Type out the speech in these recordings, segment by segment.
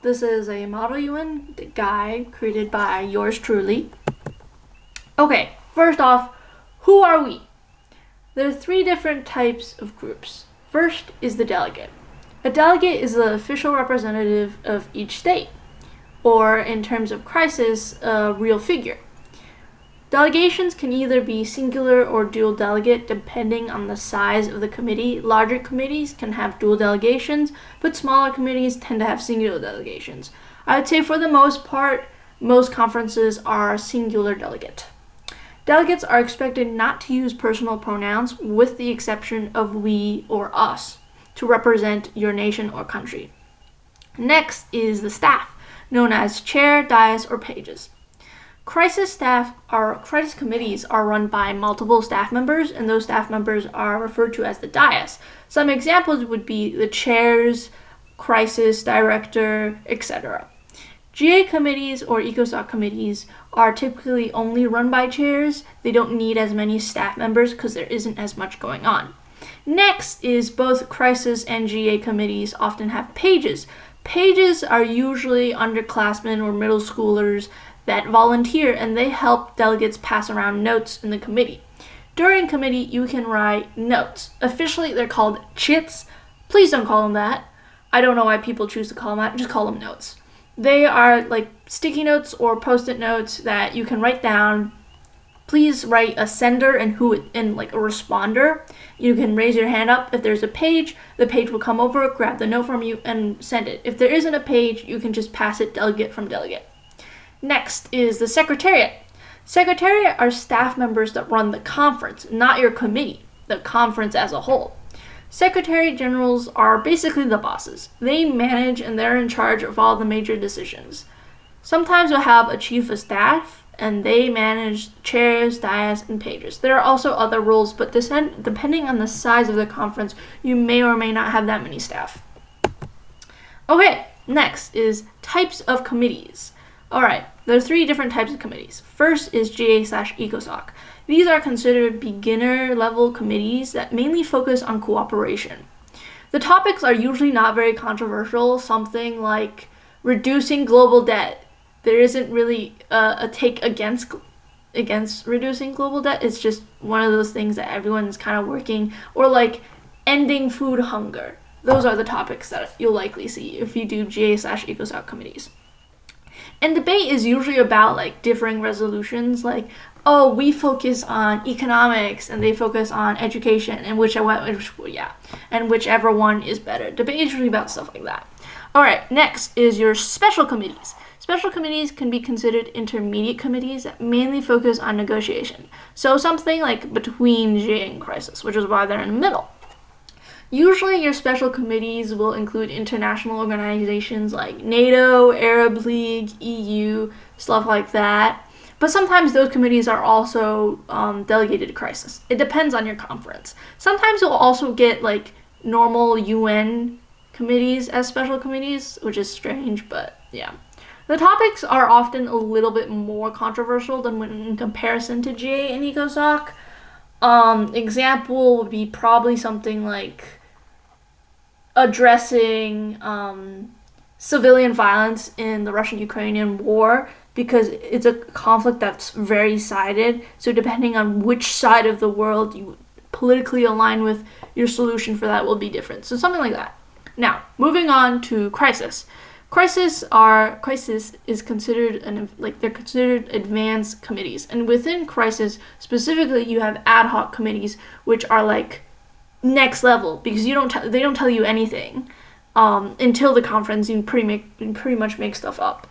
This is a Model UN guide created by yours truly. Okay, first off, who are we? There are 3 different types of groups. First is the delegate. A delegate is the official representative of each state, or in terms of crisis, a real figure. Delegations can either be singular or dual delegate depending on the size of the committee. Larger committees can have dual delegations, but smaller committees tend to have singular delegations. I would say for the most part, most conferences are singular delegate. Delegates are expected not to use personal pronouns with the exception of we or us to represent your nation or country. Next is the staff, known as chair, dais, or pages. Crisis committees are run by multiple staff members, and those staff members are referred to as the dais. Some examples would be the chairs, crisis director, etc. GA committees or ECOSOC committees are typically only run by chairs. They don't need as many staff members because there isn't as much going on. Next is both crisis and GA committees often have pages. Pages are usually underclassmen or middle schoolers that volunteer, and they help delegates pass around notes in the committee. During committee, you can write notes. Officially, they're called chits. Please don't call them that. I don't know why people choose to call them that. Just call them notes. They are like sticky notes or post-it notes that you can write down. Please write a sender and like a responder. You can raise your hand up if there's a page. The page will come over, grab the note from you, and send it. If there isn't a page, you can just pass it delegate from delegate. Next is the secretariat. Secretariat are staff members that run the conference, not your committee, the conference as a whole. Secretary generals are basically the bosses. They manage and they're in charge of all the major decisions. Sometimes you'll have a chief of staff, and they manage chairs, dais, and pages. There are also other roles, but depending on the size of the conference, you may or may not have that many staff. Okay, next is types of committees. Alright, there are 3 different types of committees. First is GA/ECOSOC. These are considered beginner-level committees that mainly focus on cooperation. The topics are usually not very controversial, something like reducing global debt. There isn't really a take against reducing global debt. It's just one of those things that everyone's kind of working, or like ending food hunger. Those are the topics that you'll likely see if you do GA/ECOSOC committees. And debate is usually about like differing resolutions, like, oh, we focus on economics and they focus on education, and whichever one is better. Debate is usually about stuff like that. All right, next is your special committees. Special committees can be considered intermediate committees that mainly focus on negotiation. So something like between GA and crisis, which is why they're in the middle. Usually your special committees will include international organizations like NATO, Arab League, EU, stuff like that. But sometimes those committees are also delegated to crisis. It depends on your conference. Sometimes you'll also get like normal UN committees as special committees, which is strange, but yeah. The topics are often a little bit more controversial than when in comparison to GA and ECOSOC. Example would be probably something like addressing civilian violence in the Russian-Ukrainian war, because it's a conflict that's very sided. So depending on which side of the world you politically align with, your solution for that will be different. So something like that. Now, moving on to crisis. Crisis is considered they're considered advanced committees, and within crisis specifically, you have ad hoc committees, which are like next level because they don't tell you anything until the conference. You pretty much make stuff up.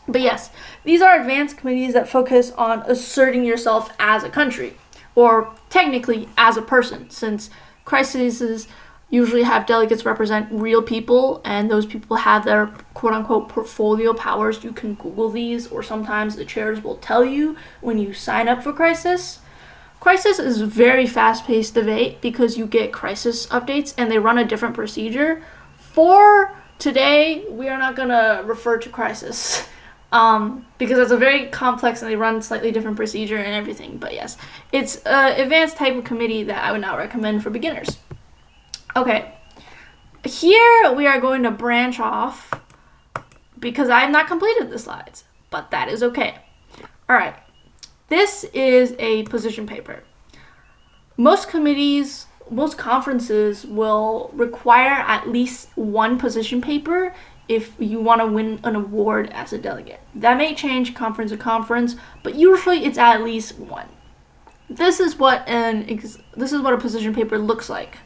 But yes, these are advanced committees that focus on asserting yourself as a country, or technically as a person, since crises usually have delegates represent real people, and those people have their quote-unquote portfolio powers. You can Google these, or sometimes the chairs will tell you when you sign up for crisis. Crisis is very fast-paced debate because you get crisis updates, and they run a different procedure. For today, we are not going to refer to crisis because it's a very complex and they run slightly different procedure and everything. But yes, it's an advanced type of committee that I would not recommend for beginners. Okay, here we are going to branch off because I have not completed the slides, but that is okay. All right, this is a position paper. Most committees, most conferences will require at least one position paper if you want to win an award as a delegate. That may change conference to conference, but usually it's at least one. This is what a position paper looks like.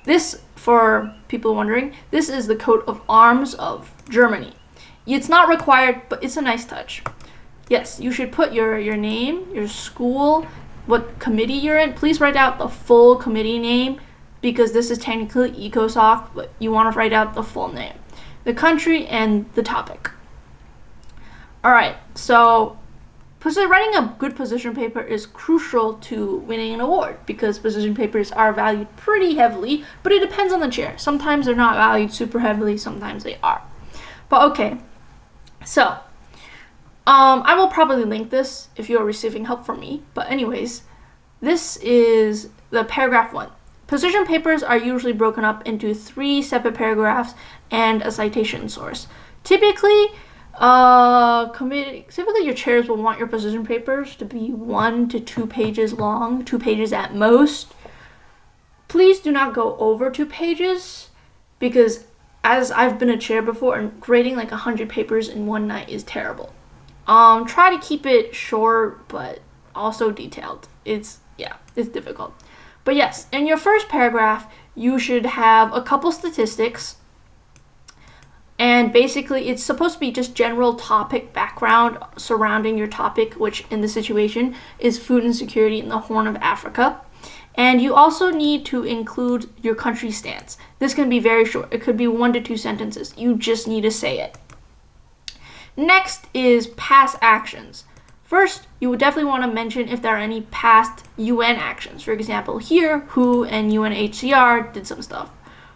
This, for people wondering, this is the coat of arms of Germany. It's not required, but it's a nice touch. Yes, you should put your name, your school, what committee you're in. Please write out the full committee name because this is technically ECOSOC, but you want to write out the full name, the country, and the topic. All right, so writing a good position paper is crucial to winning an award because position papers are valued pretty heavily, but it depends on the chair. Sometimes they're not valued super heavily, sometimes they are. But okay, so I will probably link this if you're receiving help from me. But anyways, this is the paragraph 1. Position papers are usually broken up into 3 separate paragraphs and a citation source. Typically your chairs will want your position papers to be 1 to 2 pages long, 2 pages at most. Please do not go over 2 pages because as I've been a chair before, and grading like 100 papers in one night is terrible. Try to keep it short, but also detailed. It's difficult. But yes, in your first paragraph, you should have a couple statistics. And basically, it's supposed to be just general topic background surrounding your topic, which in this situation is food insecurity in the Horn of Africa. And you also need to include your country stance. This can be very short. It could be 1 to 2 sentences. You just need to say it. Next is past actions. First, you would definitely want to mention if there are any past UN actions. For example, here, WHO and UNHCR did some stuff.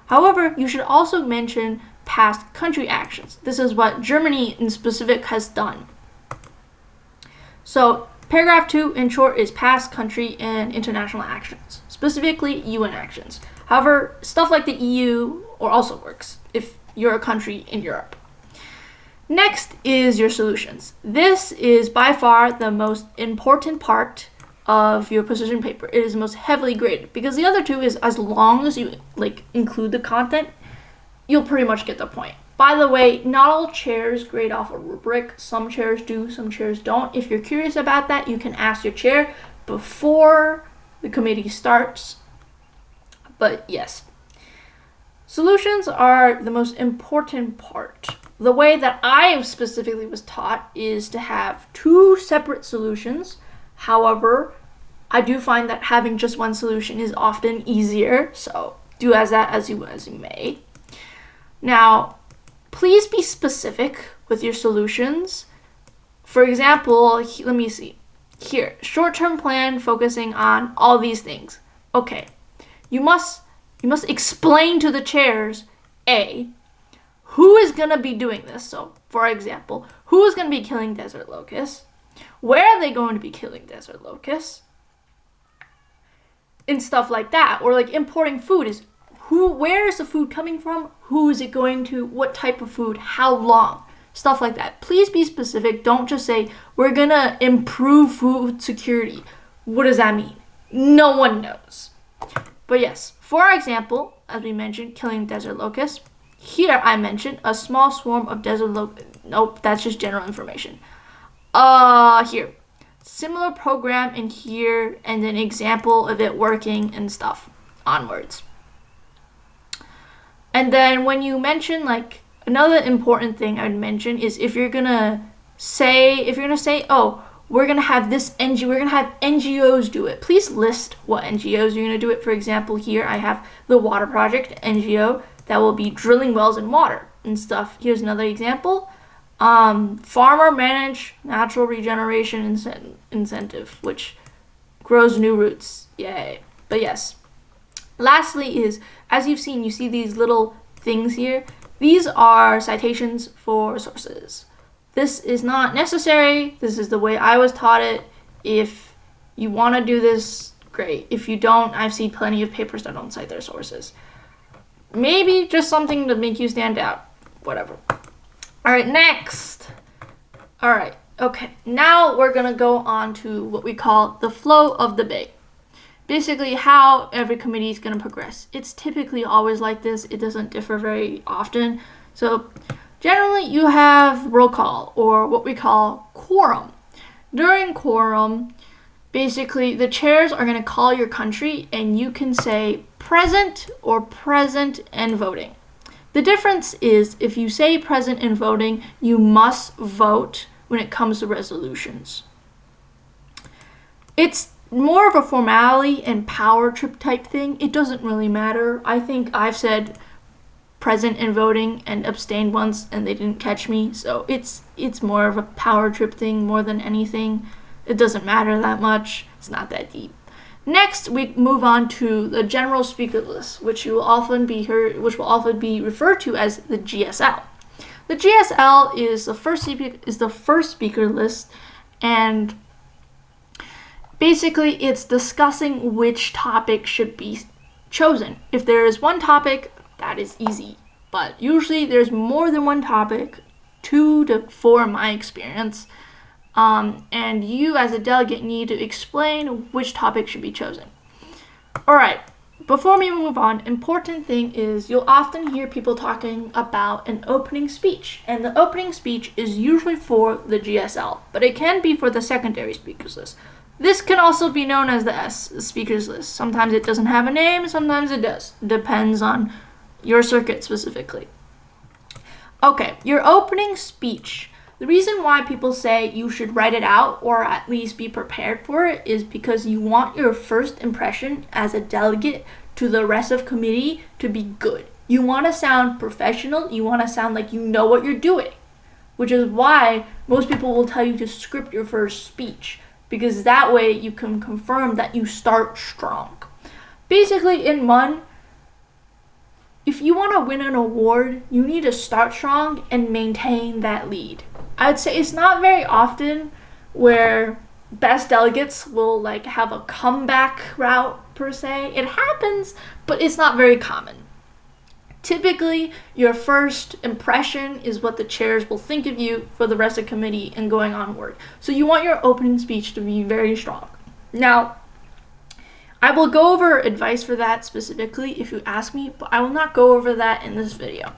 However, you should also mention past country actions. This is what Germany in specific has done. So, paragraph 2 in short is past country and international actions, specifically UN actions. However, stuff like the EU also works if you're a country in Europe. Next is your solutions. This is by far the most important part of your position paper. It is the most heavily graded because the other two is as long as you include the content, you'll pretty much get the point. By the way, not all chairs grade off a rubric. Some chairs do, some chairs don't. If you're curious about that, you can ask your chair before the committee starts. But yes, solutions are the most important part. The way that I specifically was taught is to have 2 separate solutions. However, I do find that having just one solution is often easier, so do as you may. Now, please be specific with your solutions. For example, let me see. Here, short-term plan focusing on all these things. Okay, you must explain to the chairs, A, who is going to be doing this? So, for example, who is going to be killing desert locusts? Where are they going to be killing desert locusts? And stuff like that. Or like importing food is where is the food coming from? Who is it going to? What type of food? How long? Stuff like that. Please be specific. Don't just say, we're going to improve food security. What does that mean? No one knows. But yes, for example, as we mentioned, killing desert locusts. Here I mentioned a small swarm of desert locusts. Nope, that's just general information. Here. Similar program in here and an example of it working and stuff. Onwards. And then when you mention another important thing I would mention is if you're gonna say, oh, we're gonna have this NGO, we're gonna have NGOs do it. Please list what NGOs you're gonna do it. For example, here I have the Water Project NGO that will be drilling wells in water and stuff. Here's another example. Farmer managed natural regeneration incentive, which grows new roots. Yay. But yes. Lastly is, as you've seen, you see these little things here. These are citations for sources. This is not necessary. This is the way I was taught it. If you want to do this, great. If you don't, I've seen plenty of papers that don't cite their sources. Maybe just something to make you stand out. Whatever. All right, next. All right, okay. Now we're going to go on to what we call the flow of debate. Basically, how every committee is going to progress. It's typically always like this. It doesn't differ very often. So generally, you have roll call, or what we call quorum. During quorum, basically, the chairs are going to call your country, and you can say present or present and voting. The difference is if you say present and voting, you must vote when it comes to resolutions. It's more of a formality and power trip type thing. It doesn't really matter. I think I've said present and voting and abstained once and they didn't catch me, so it's more of a power trip thing more than anything. It doesn't matter that much. It's not that deep. Next, we move on to the general speaker list, which will often be referred to as the GSL. The GSL is the first speaker list, and basically it's discussing which topic should be chosen. If there is one topic, that is easy, but usually there's more than one topic, 2 to 4 in my experience. And you as a delegate need to explain which topic should be chosen. Alright, before we move on, important thing is you'll often hear people talking about an opening speech. And the opening speech is usually for the GSL, but it can be for the secondary speakers list. This can also be known as the S speakers list. Sometimes it doesn't have a name, sometimes it does. Depends on your circuit specifically. Okay, your opening speech. The reason why people say you should write it out or at least be prepared for it is because you want your first impression as a delegate to the rest of committee to be good. You want to sound professional. You want to sound like you know what you're doing, which is why most people will tell you to script your first speech, because that way you can confirm that you start strong. Basically, in MUN, if you want to win an award, you need to start strong and maintain that lead. I'd say it's not very often where best delegates will have a comeback route per se. It happens, but it's not very common. Typically, your first impression is what the chairs will think of you for the rest of the committee and going onward. So you want your opening speech to be very strong. Now, I will go over advice for that specifically if you ask me, but I will not go over that in this video.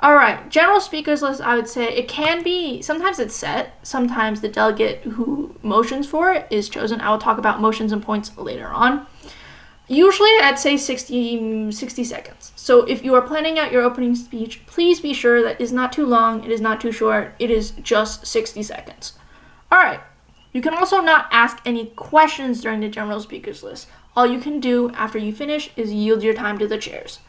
Alright, general speakers list, I would say it can be, sometimes it's set, sometimes the delegate who motions for it is chosen. I will talk about motions and points later on. Usually I'd say 60 seconds. So if you are planning out your opening speech, please be sure that it is not too long, it is not too short, it is just 60 seconds. Alright, you can also not ask any questions during the general speakers list. All you can do after you finish is yield your time to the chairs.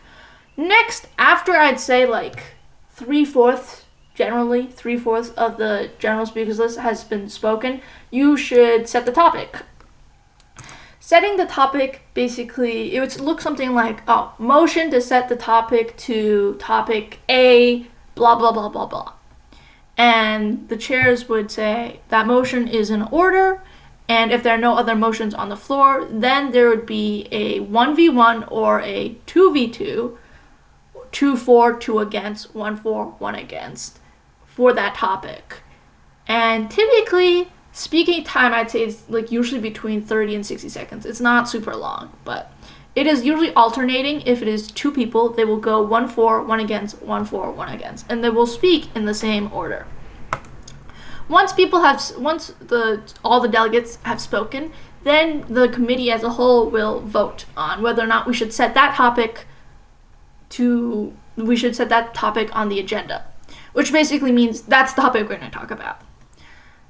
Next, after I'd say 3/4, generally 3/4 of the general speakers list has been spoken, you should set the topic. Setting the topic, basically, it would look something like, motion to set the topic to topic A, blah, blah, blah, blah, blah. And the chairs would say that motion is in order, and if there are no other motions on the floor, then there would be a 1v1 or a 2v2, 2 for, 2 against, 1 for, 1 against, for that topic. And typically, speaking time, I'd say is usually between 30 and 60 seconds. It's not super long, but it is usually alternating. If it is 2 people, they will go 1 for, 1 against, 1 for, 1 against, and they will speak in the same order. Once all the delegates have spoken, then the committee as a whole will vote on whether or not we should set that topic on the agenda, which basically means that's the topic we're going to talk about.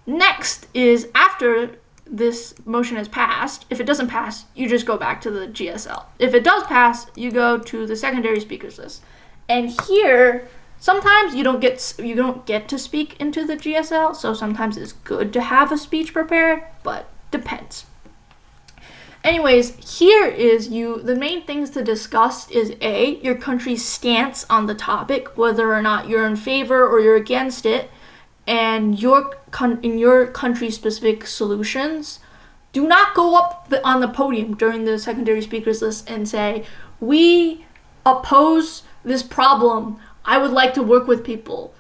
Next is after this motion has passed, if it doesn't pass, you just go back to the GSL. If it does pass, you go to the secondary speakers list. And here, sometimes you don't get to speak into the GSL, so sometimes it's good to have a speech prepared, but depends. Anyways, here is the main things to discuss is A, your country's stance on the topic, whether or not you're in favor or you're against it, and in your country's specific solutions. Do not go up on the podium during the secondary speakers list and say, we oppose this problem, I would like to work with people.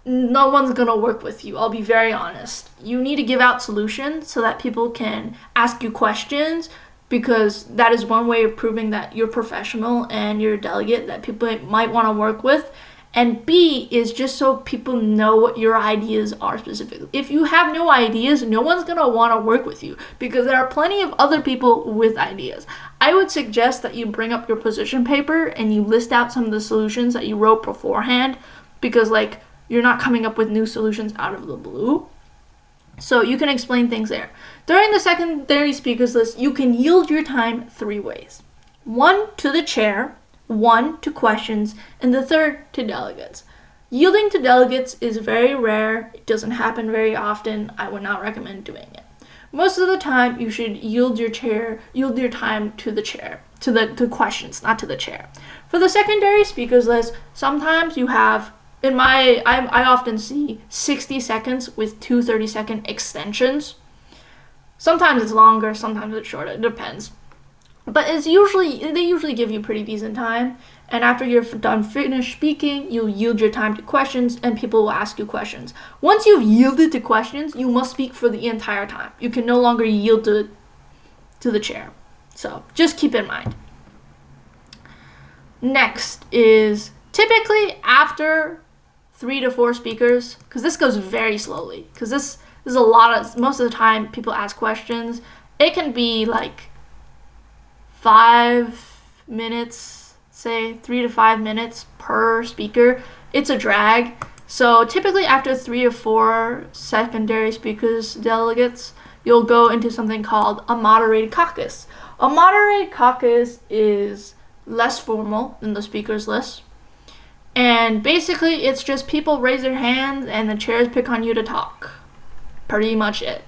no one's gonna work with you. I'll be very honest. You need to give out solutions so that people can ask you questions, because that is one way of proving that you're professional and you're a delegate that people might want to work with. And B is just so people know what your ideas are specifically. If you have no ideas, no one's going to want to work with you, because there are plenty of other people with ideas. I would suggest that you bring up your position paper and you list out some of the solutions that you wrote beforehand, because like you're not coming up with new solutions out of the blue. So you can explain things there. During the secondary speakers list, you can yield your time 3 ways. 1 to the chair, 1 to questions, and the third to delegates. Yielding to delegates is very rare. It doesn't happen very often. I would not recommend doing it. Most of the time, you should yield your time to the chair, to questions, not to the chair. For the secondary speakers list, sometimes you have, I often see 60 seconds with 2 30-second extensions. Sometimes it's longer, sometimes it's shorter, it depends. But they usually give you pretty decent time. And after you're finished speaking, you'll yield your time to questions and people will ask you questions. Once you've yielded to questions, you must speak for the entire time. You can no longer yield to the chair. So just keep in mind. Next is typically after 3 to 4 speakers, because this goes very slowly, because this is most of the time people ask questions. It can be like 5 minutes, say 3 to 5 minutes per speaker. It's a drag. So typically after 3 or 4 secondary speakers delegates, you'll go into something called a moderated caucus. A moderated caucus is less formal than the speakers list. And basically, it's just people raise their hands and the chairs pick on you to talk. Pretty much it.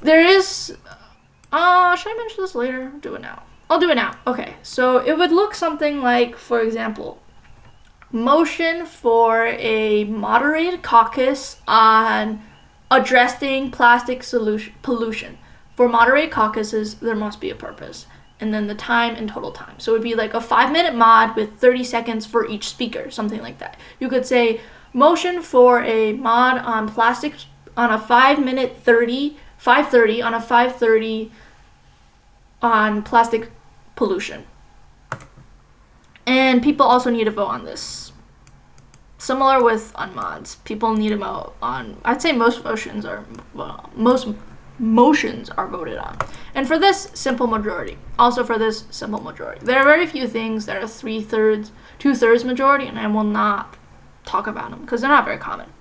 There is, should I mention this later? Do it now. I'll do it now. Okay, so it would look something like, for example, motion for a moderated caucus on addressing plastic pollution. For moderated caucuses, there must be a purpose. And then the time and total time. So it would be like a 5-minute mod with 30 seconds for each speaker, something like that. You could say motion for a mod on plastics on a 5:30 on a 5:30 on plastic pollution. And people also need to vote on this. Similar with unmods, people need to vote on. I'd say most motions are voted on. And for this, simple majority. Also for this, simple majority. There are very few things that are 3/3, 2/3 majority, and I will not talk about them because they're not very common.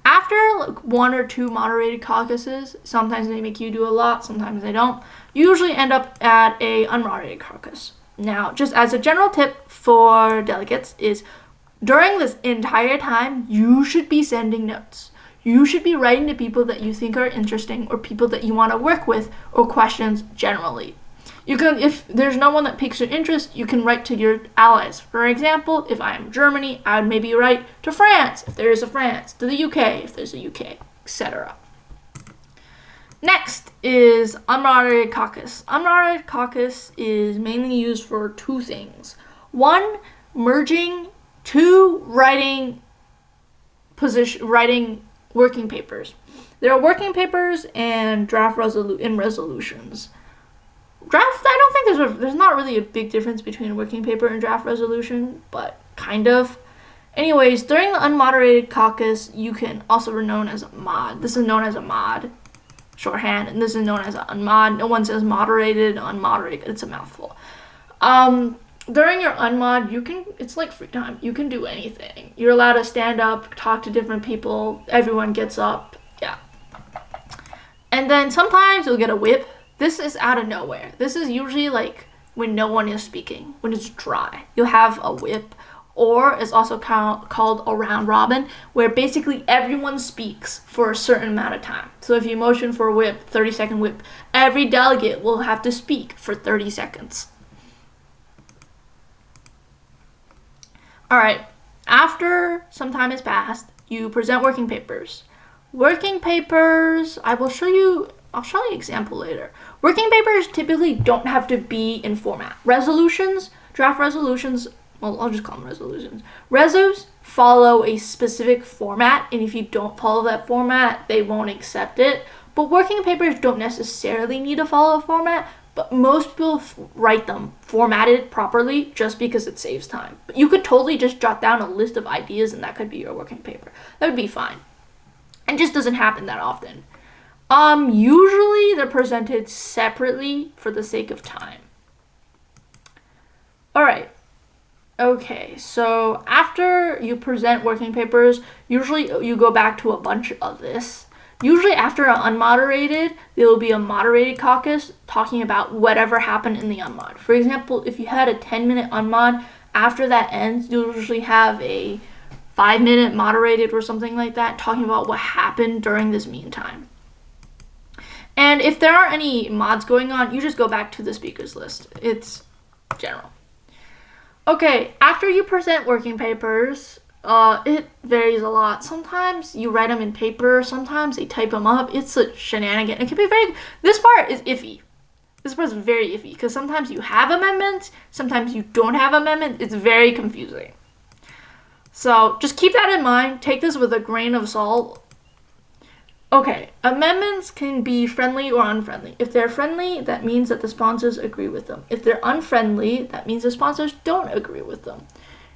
After like 1 or 2 moderated caucuses, sometimes they make you do a lot, sometimes they don't. You usually end up at a unmoderated caucus. Now, just as a general tip for delegates is, during this entire time, you should be sending notes. You should be writing to people that you think are interesting or people that you want to work with, or questions generally. You can, if there's no one that piques your interest, you can write to your allies. For example, if I am Germany, I would maybe write to France, if there is a France, to the UK, if there's a UK, etc. Next is unmoderated caucus. Unmoderated caucus is mainly used for 2 things. 1, merging. 2, writing working papers. There are working papers and draft resolutions. Draft, I don't think there's not really a big difference between a working paper and draft resolution, but kind of. Anyways, during the unmoderated caucus, you can also be known as a mod. This is known as a mod, shorthand, and this is known as an unmod. No one says moderated, unmoderated. It's a mouthful. During your unmod, it's like free time. You can do anything. You're allowed to stand up, talk to different people. Everyone gets up. Yeah. And then sometimes you'll get a whip. This is out of nowhere. This is usually like when no one is speaking, when it's dry. You'll have a whip, or it's also called a round robin, where basically everyone speaks for a certain amount of time. So if you motion for a whip, 30-second whip, every delegate will have to speak for 30 seconds. All right, after some time has passed, you present working papers. Working papers, I'll show you an example later. Working papers typically don't have to be in format. Resolutions, draft resolutions, well, I'll just call them resolutions. Resos follow a specific format, and if you don't follow that format, they won't accept it. But working papers don't necessarily need to follow a format, but most people write them formatted properly just because it saves time. But you could totally just jot down a list of ideas and that could be your working paper. That would be fine. And just doesn't happen that often. Usually they're presented separately for the sake of time. All right. Okay, so after you present working papers, usually you go back to a bunch of this. Usually after an unmoderated, there will be a moderated caucus talking about whatever happened in the unmod. For example, if you had a 10-minute unmod, after that ends, you'll usually have a 5-minute moderated or something like that, talking about what happened during this meantime. And if there aren't any mods going on, you just go back to the speakers list. It's general. Okay, after you present working papers, it varies a lot. Sometimes you write them in paper, sometimes they type them up. It's a shenanigan. It can be this part is iffy. This part is very iffy because sometimes you have amendments, sometimes you don't have amendments. It's very confusing. So just keep that in mind. Take this with a grain of salt. Okay, amendments can be friendly or unfriendly. If they're friendly, that means that the sponsors agree with them. If they're unfriendly, that means the sponsors don't agree with them.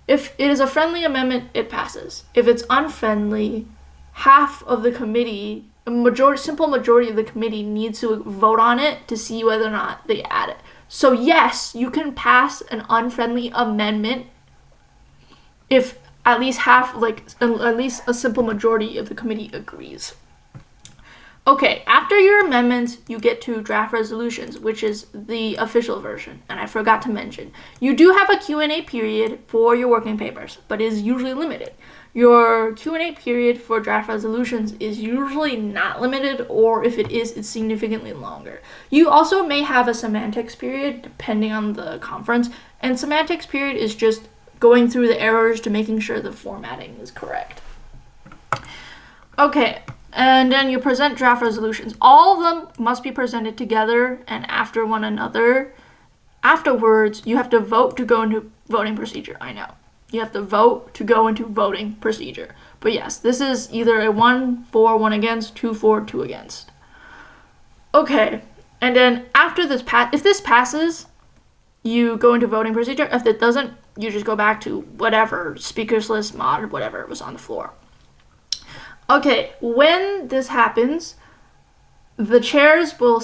If it is a friendly amendment, it passes. If it's unfriendly, half of the committee, simple majority of the committee needs to vote on it to see whether or not they add it. So yes, you can pass an unfriendly amendment if at least at least a simple majority of the committee agrees. Okay, after your amendments, you get to draft resolutions, which is the official version. And I forgot to mention, you do have a Q&A period for your working papers, but it is usually limited. Your Q&A period for draft resolutions is usually not limited, or if it is, it's significantly longer. You also may have a semantics period, depending on the conference, and semantics period is just going through the errors to making sure the formatting is correct. Okay. And then you present draft resolutions. All of them must be presented together and after one another. Afterwards, you have to vote to go into voting procedure. I know. You have to vote to go into voting procedure. But yes, this is either a 1 for, 1 against, 2 for, 2 against. Okay. And then after this, if this passes, you go into voting procedure. If it doesn't, you just go back to whatever speakers list, mod, whatever was on the floor. Okay, when this happens, the chairs will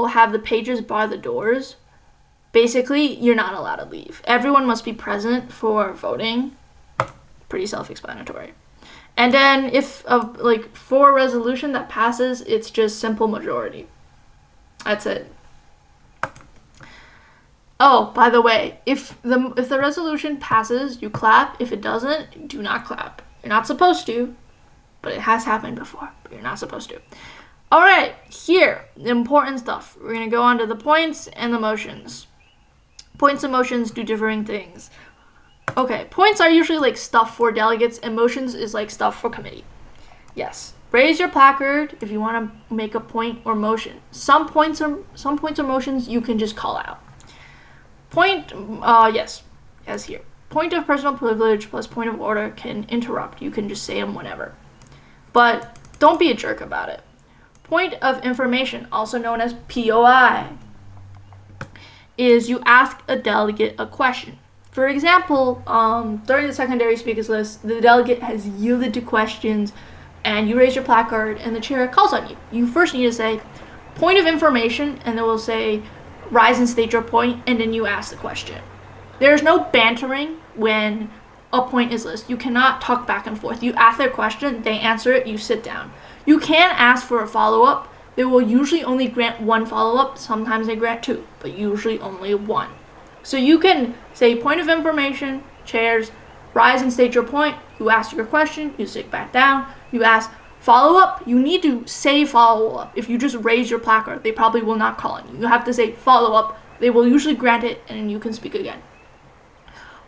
have the pages bar the doors. Basically, you're not allowed to leave. Everyone must be present for voting. Pretty self-explanatory. And then if for a resolution that passes, it's just simple majority. That's it. Oh, by the way, if the resolution passes, you clap. If it doesn't, do not clap. You're not supposed to, but it has happened before, but you're not supposed to. All right, here, the important stuff. We're going to go on to the points and the motions. Points and motions do differing things. Okay, points are usually like stuff for delegates, and motions is like stuff for committee. Yes, raise your placard if you want to make a point or motion. Some points or motions you can just call out. Point, yes, as here. Point of personal privilege plus point of order can interrupt. You can just say them whenever. But don't be a jerk about it. Point of information, also known as POI, is you ask a delegate a question. For example, during the secondary speakers list, the delegate has yielded to questions and you raise your placard and the chair calls on you. You first need to say point of information and then we'll say rise and state your point and then you ask the question. There's no bantering when a point is listed. You cannot talk back and forth. You ask their question, they answer it, you sit down. You can ask for a follow-up. They will usually only grant 1 follow-up. Sometimes they grant 2, but usually only 1. So you can say point of information, chairs, rise and state your point. You ask your question, you sit back down. You ask follow-up. You need to say follow-up. If you just raise your placard, they probably will not call on you. You have to say follow-up. They will usually grant it and you can speak again.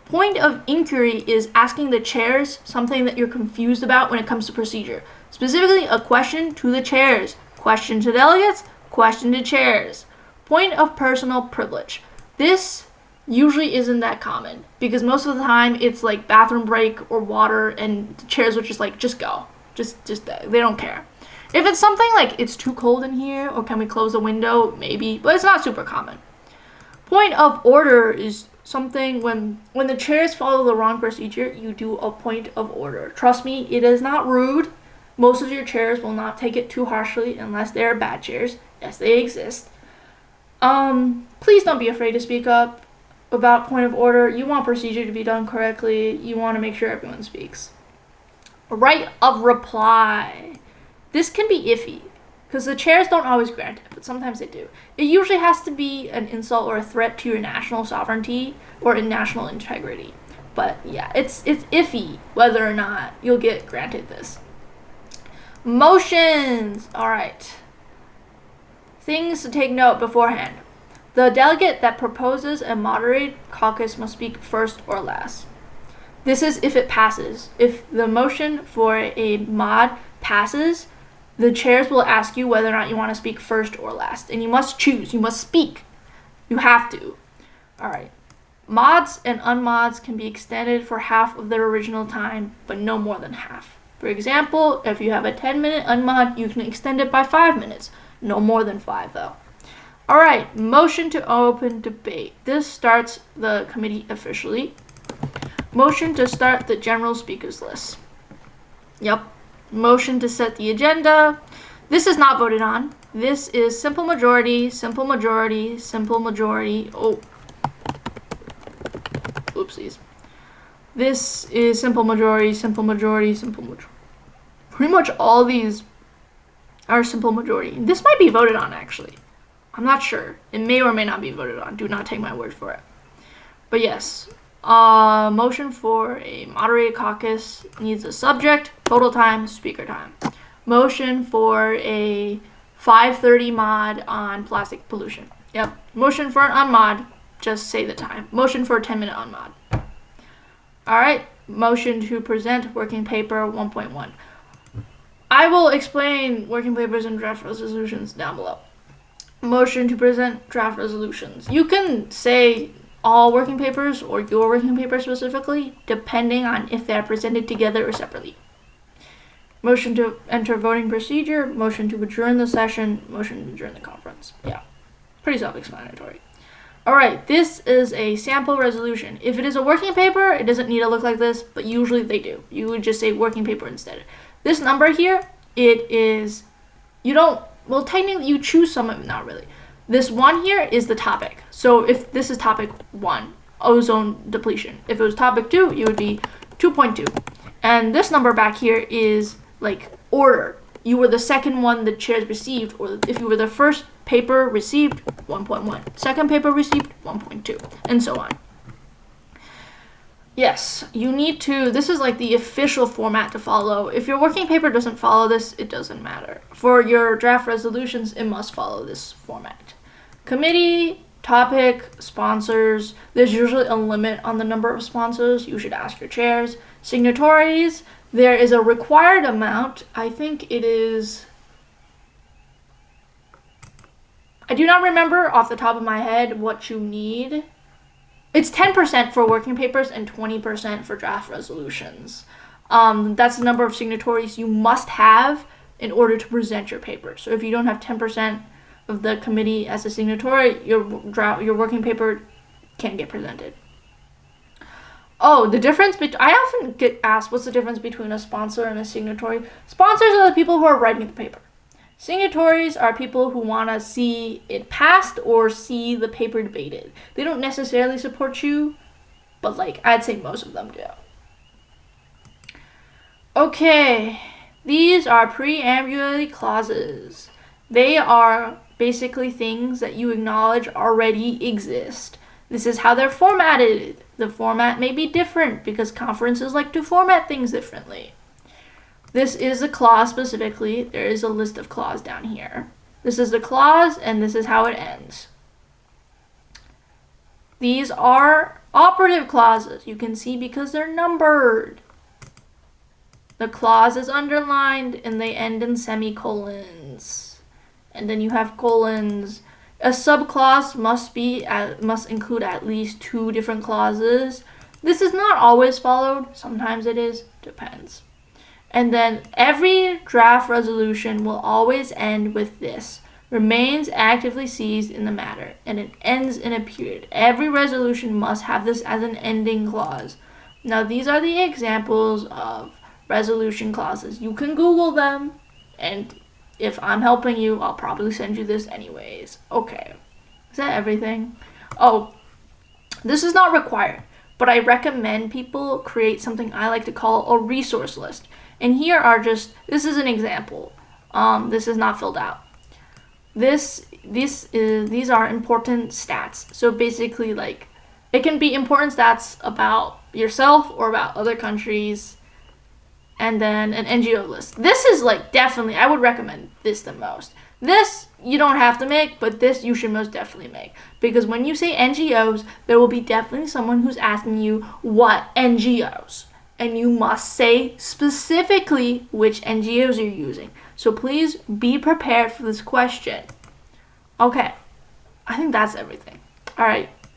Point of inquiry is asking the chairs something that you're confused about when it comes to procedure. Specifically, a question to the chairs, question to delegates, question to chairs. Point of personal privilege. This usually isn't that common because most of the time it's like bathroom break or water and the chairs would just like, just go. Just they don't care. If it's something like it's too cold in here or can we close the window, maybe, but it's not super common. Point of order is something when the chairs follow the wrong procedure, you do a point of order. Trust me, it is not rude. Most of your chairs will not take it too harshly unless they are bad chairs. Yes, they exist. Please don't be afraid to speak up about point of order. You want procedure to be done correctly. You want to make sure everyone speaks. Right of reply. This can be iffy because the chairs don't always grant it, but sometimes they do. It usually has to be an insult or a threat to your national sovereignty or in national integrity. But yeah, it's iffy whether or not you'll get granted this. Motions. All right. Things to take note beforehand. The delegate that proposes a moderated caucus must speak first or last. This is if it passes. If the motion for a mod passes, the chairs will ask you whether or not you want to speak first or last. And you must choose. You must speak. You have to. All right. Mods and unmods can be extended for half of their original time, but no more than half. For example, if you have a 10-minute unmod, you can extend it by 5 minutes. No more than 5, though. All right. Motion to open debate. This starts the committee officially. Motion to start the general speakers list. Yep. Motion to set the agenda. This is not voted on. This is simple majority, simple majority, simple majority. Oh. Oopsies. This is simple majority, simple majority, simple majority. Pretty much all these are simple majority. This might be voted on, actually. I'm not sure. It may or may not be voted on. Do not take my word for it. But yes. Motion for a moderated caucus needs a subject, total time, speaker time. Motion for a 5:30 mod on plastic pollution. Yep. Motion for an unmod, just say the time. Motion for a 10-minute unmod. All right. Motion to present working paper 1.1. I will explain working papers and draft resolutions down below. Motion to present draft resolutions. You can say all working papers or your working paper specifically, depending on if they are presented together or separately. Motion to enter voting procedure, motion to adjourn the session, motion to adjourn the conference. Yeah, pretty self-explanatory. All right, this is a sample resolution. If it is a working paper, it doesn't need to look like this, but usually they do. You would just say working paper instead. This number here, it is, well, technically you choose some of it, not really. This one here is the topic. So if this is topic 1, ozone depletion. If it was topic 2, it would be 2.2. And this number back here is like order. You were the second one the chairs received, or if you were the first paper received, 1.1. Second paper received, 1.2, and so on. Yes, you need to, this is like the official format to follow. If your working paper doesn't follow this, it doesn't matter. For your draft resolutions, it must follow this format. Committee, topic, sponsors. There's usually a limit on the number of sponsors. You should ask your chairs. Signatories, there is a required amount. I think it is, I do not remember off the top of my head what you need. It's 10% for working papers and 20% for draft resolutions. That's the number of signatories you must have in order to present your paper. So if you don't have 10% of the committee as a signatory, your working paper can't get presented. Oh, the difference I often get asked, what's the difference between a sponsor and a signatory? Sponsors are the people who are writing the paper. Signatories are people who want to see it passed or see the paper debated. They don't necessarily support you, but like I'd say most of them do. Okay, these are preambulatory clauses. They are basically things that you acknowledge already exist. This is how they're formatted. The format may be different because conferences like to format things differently. This is a clause specifically. There is a list of clause down here. This is the clause and this is how it ends. These are operative clauses. You can see because they're numbered. The clause is underlined and they end in semicolons. And then you have colons. A subclause must include at least 2 different clauses. This is not always followed. Sometimes it is. Depends. And then every draft resolution will always end with this: remains actively seized in the matter, and it ends in a period. Every resolution must have this as an ending clause. Now, these are the examples of resolution clauses. You can Google them, and if I'm helping you, I'll probably send you this anyways. Okay. Is that everything? Oh, this is not required, but I recommend people create something I like to call a resource list. And here are this is an example. This is not filled out. These are important stats. So basically, like, it can be important stats about yourself or about other countries. And then an NGO list. This is like definitely, I would recommend this the most. This you don't have to make, but this you should most definitely make. Because when you say NGOs, there will be definitely someone who's asking you what NGOs. And you must say specifically which NGOs you're using. So please be prepared for this question. Okay, I think that's everything. All right,